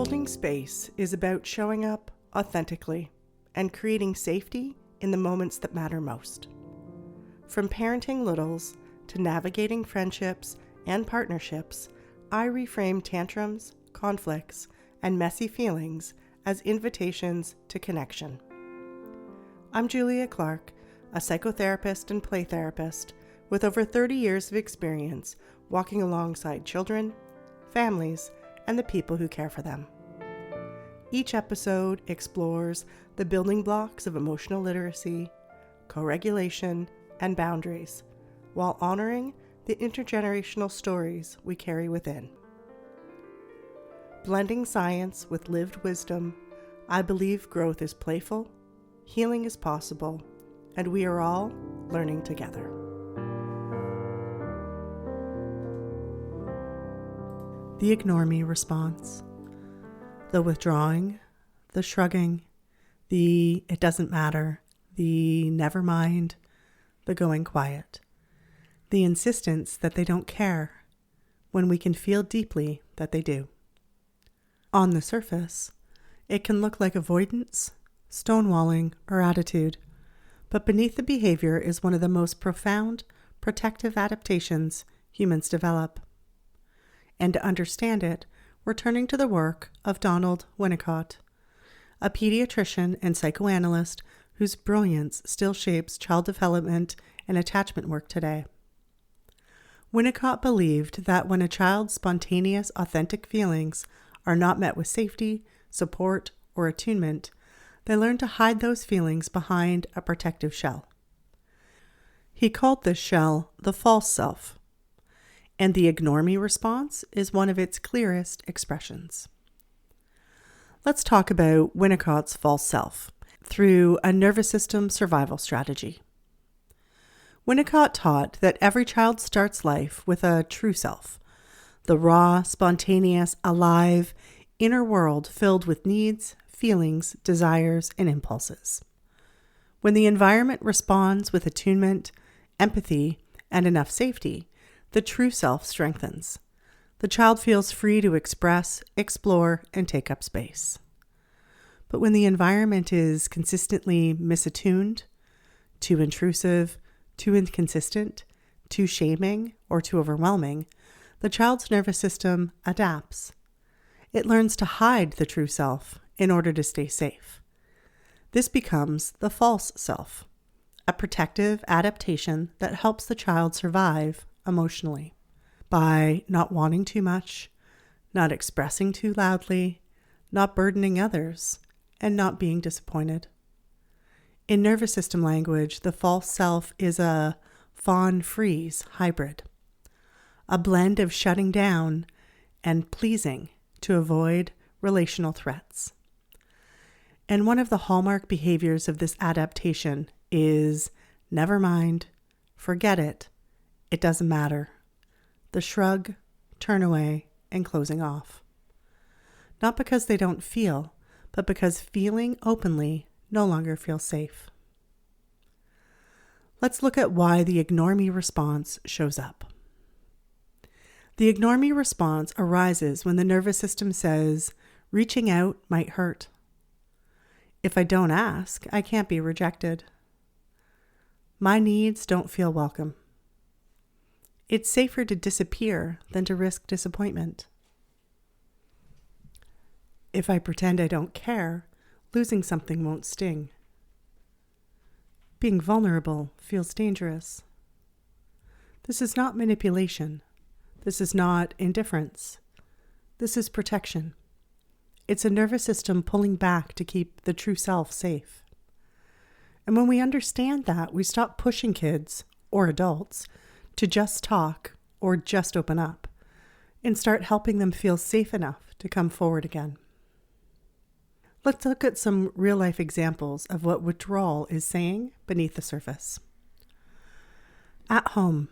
Holding space is about showing up authentically and creating safety in the moments that matter most. From parenting littles to navigating friendships and partnerships, I reframe tantrums, conflicts, and messy feelings as invitations to connection. I'm Julia Clark, a psychotherapist and play therapist with over 30 years of experience walking alongside children, families, and the people who care for them. Each episode explores the building blocks of emotional literacy, co-regulation, and boundaries, while honoring the intergenerational stories we carry within. Blending science with lived wisdom, I believe growth is playful, healing is possible, and we are all learning together. The ignore me response, the withdrawing, the shrugging, the it doesn't matter, the never mind, the going quiet, the insistence that they don't care when we can feel deeply that they do. On the surface, it can look like avoidance, stonewalling, or attitude, but beneath the behavior is one of the most profound protective adaptations humans develop. And to understand it, we're turning to the work of Donald Winnicott, a pediatrician and psychoanalyst whose brilliance still shapes child development and attachment work today. Winnicott believed that when a child's spontaneous, authentic feelings are not met with safety, support, or attunement, they learn to hide those feelings behind a protective shell. He called this shell the false self, and the ignore me response is one of its clearest expressions. Let's talk about Winnicott's false self through a nervous system survival strategy. Winnicott taught that every child starts life with a true self, the raw, spontaneous, alive, inner world filled with needs, feelings, desires, and impulses. When the environment responds with attunement, empathy, and enough safety, the true self strengthens. The child feels free to express, explore, and take up space. But when the environment is consistently misattuned, too intrusive, too inconsistent, too shaming, or too overwhelming, the child's nervous system adapts. It learns to hide the true self in order to stay safe. This becomes the false self, a protective adaptation that helps the child survive emotionally by not wanting too much, not expressing too loudly, not burdening others, and not being disappointed. In nervous system language, the false self is a fawn-freeze hybrid, a blend of shutting down and pleasing to avoid relational threats. And one of the hallmark behaviors of this adaptation is never mind, forget it, it doesn't matter. The shrug, turn away, and closing off. Not because they don't feel, but because feeling openly no longer feels safe. Let's look at why the ignore me response shows up. The ignore me response arises when the nervous system says, reaching out might hurt. If I don't ask, I can't be rejected. My needs don't feel welcome. It's safer to disappear than to risk disappointment. If I pretend I don't care, losing something won't sting. Being vulnerable feels dangerous. This is not manipulation. This is not indifference. This is protection. It's a nervous system pulling back to keep the true self safe. And when we understand that, we stop pushing kids or adults to just talk or just open up and start helping them feel safe enough to come forward again. Let's look at some real-life examples of what withdrawal is saying beneath the surface. At home,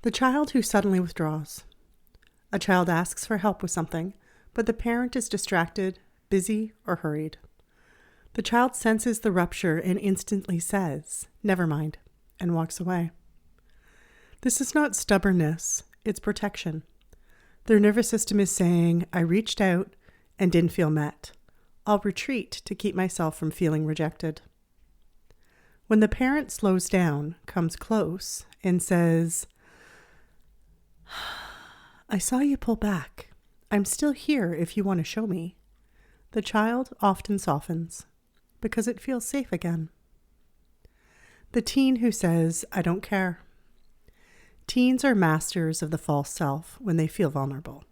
the child who suddenly withdraws. A child asks for help with something, but the parent is distracted, busy, or hurried. The child senses the rupture and instantly says, "Never mind," and walks away. This is not stubbornness, it's protection. Their nervous system is saying, I reached out, and didn't feel met, I'll retreat to keep myself from feeling rejected. When the parent slows down, comes close, and says, I saw you pull back. I'm still here if you want to show me. The child often softens because it feels safe again. The teen who says, I don't care. Teens are masters of the false self when they feel vulnerable.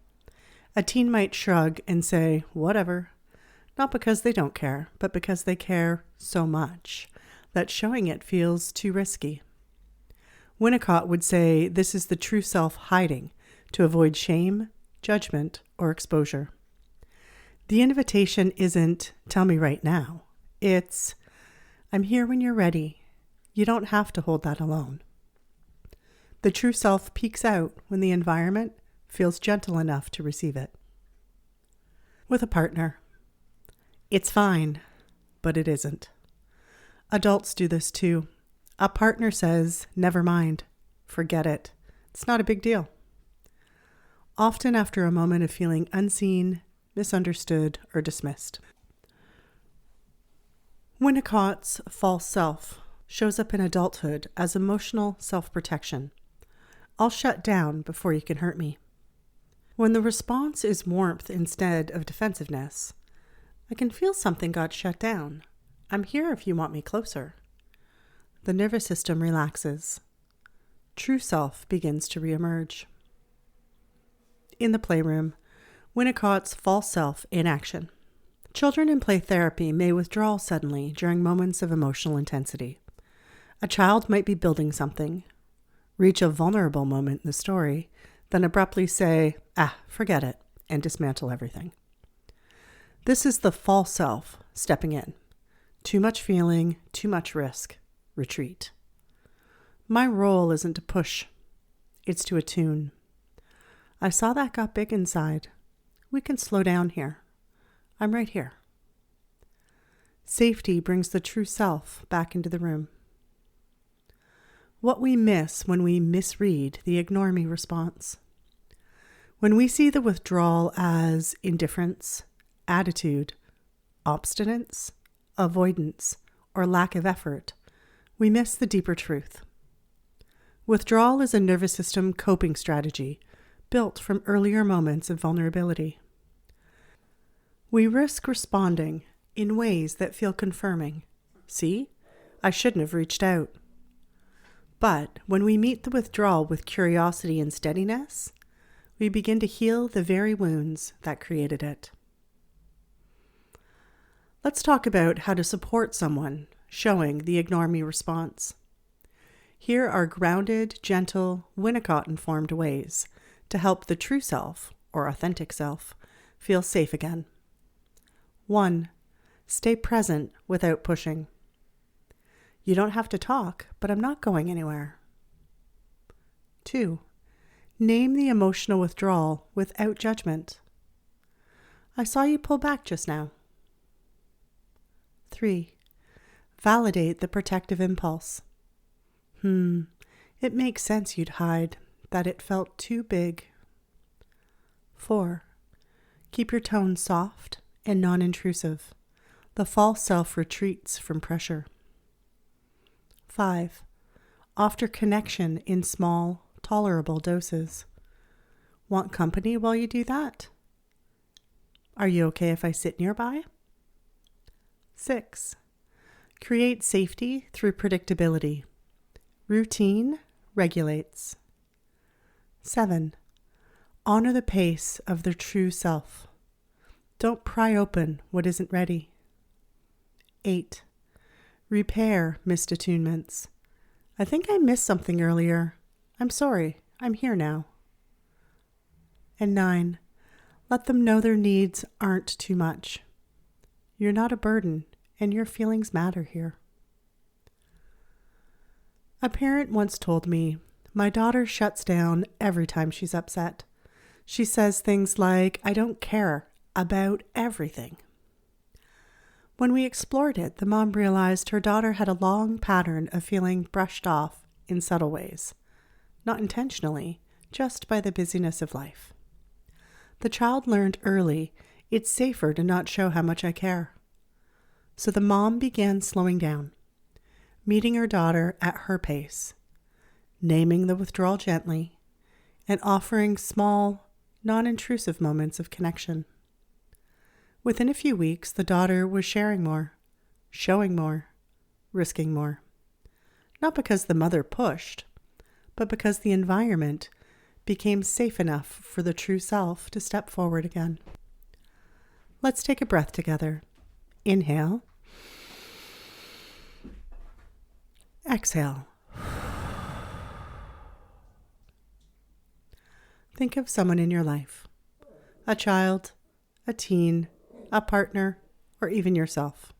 A teen might shrug and say, whatever, not because they don't care, but because they care so much that showing it feels too risky. Winnicott would say this is the true self hiding to avoid shame, judgment, or exposure. The invitation isn't, tell me right now. It's, I'm here when you're ready. You don't have to hold that alone. The true self peeks out when the environment feels gentle enough to receive it. With a partner, it's fine, but it isn't. Adults do this too. A partner says, never mind, forget it. It's not a big deal. Often after a moment of feeling unseen, misunderstood, or dismissed. Winnicott's false self shows up in adulthood as emotional self-protection. I'll shut down before you can hurt me. When the response is warmth instead of defensiveness, I can feel something got shut down. I'm here if you want me closer. The nervous system relaxes. True self begins to reemerge. In the playroom, Winnicott's false self in action. Children in play therapy may withdraw suddenly during moments of emotional intensity. A child might be building something, reach a vulnerable moment in the story, then abruptly say, forget it, and dismantle everything. This is the false self stepping in. Too much feeling, too much risk. Retreat. My role isn't to push, it's to attune. I saw that got big inside. We can slow down here. I'm right here. Safety brings the true self back into the room. What we miss when we misread the ignore me response. When we see the withdrawal as indifference, attitude, obstinance, avoidance, or lack of effort, we miss the deeper truth. Withdrawal is a nervous system coping strategy built from earlier moments of vulnerability. We risk responding in ways that feel confirming. See, I shouldn't have reached out. But when we meet the withdrawal with curiosity and steadiness, we begin to heal the very wounds that created it. Let's talk about how to support someone showing the ignore me response. Here are grounded, gentle, Winnicott-informed ways to help the true self, or authentic self, feel safe again. 1. Stay present without pushing. You don't have to talk, but I'm not going anywhere. 2. Name the emotional withdrawal without judgment. I saw you pull back just now. 3. Validate the protective impulse. It makes sense you'd hide, that it felt too big. 4. Keep your tone soft and non-intrusive. The false self retreats from pressure. 5. Offer connection in small, tolerable doses. Want company while you do that? Are you okay if I sit nearby? 6. Create safety through predictability. Routine regulates. 7. Honor the pace of the true self. Don't pry open what isn't ready. 8. Repair missed attunements. I think I missed something earlier. I'm sorry. I'm here now. And 9. Let them know their needs aren't too much. You're not a burden, and your feelings matter here. A parent once told me, my daughter shuts down every time she's upset. She says things like, I don't care about everything. When we explored it, the mom realized her daughter had a long pattern of feeling brushed off in subtle ways, not intentionally, just by the busyness of life. The child learned early It's safer to not show how much I care. So the mom began slowing down, meeting her daughter at her pace, naming the withdrawal gently, and offering small, non-intrusive moments of connection. Within a few weeks, the daughter was sharing more, showing more, risking more. Not because the mother pushed, but because the environment became safe enough for the true self to step forward again. Let's take a breath together. Inhale. Exhale. Think of someone in your life, a child, a teen, a partner, or even yourself,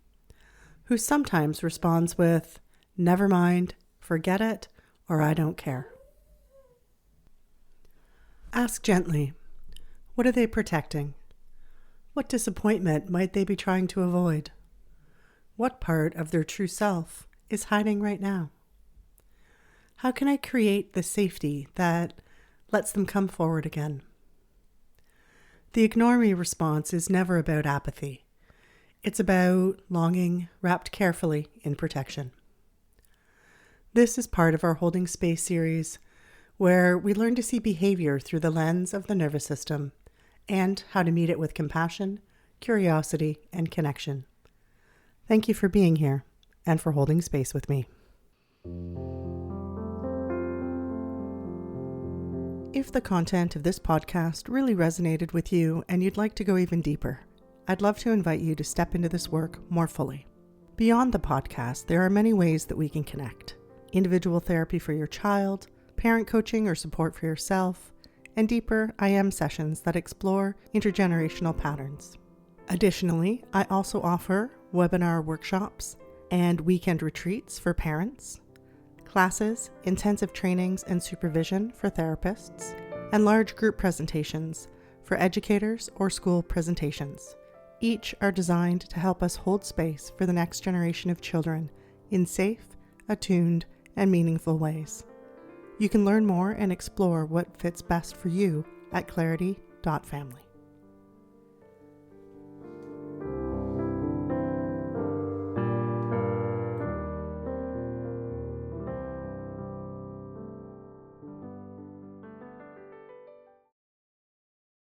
who sometimes responds with, "Never mind, forget it," or "I don't care." Ask gently, what are they protecting? What disappointment might they be trying to avoid? What part of their true self is hiding right now? How can I create the safety that lets them come forward again? The ignore me response is never about apathy. It's about longing wrapped carefully in protection. This is part of our Holding Space series, where we learn to see behavior through the lens of the nervous system and how to meet it with compassion, curiosity, and connection. Thank you for being here and for holding space with me. If the content of this podcast really resonated with you and you'd like to go even deeper, I'd love to invite you to step into this work more fully. Beyond the podcast, there are many ways that we can connect. Individual therapy for your child, parent coaching or support for yourself, and deeper I Am sessions that explore intergenerational patterns. Additionally, I also offer webinar workshops and weekend retreats for parents, classes, intensive trainings and supervision for therapists, and large group presentations for educators or school presentations. Each are designed to help us hold space for the next generation of children in safe, attuned, and meaningful ways. You can learn more and explore what fits best for you at clarity.family.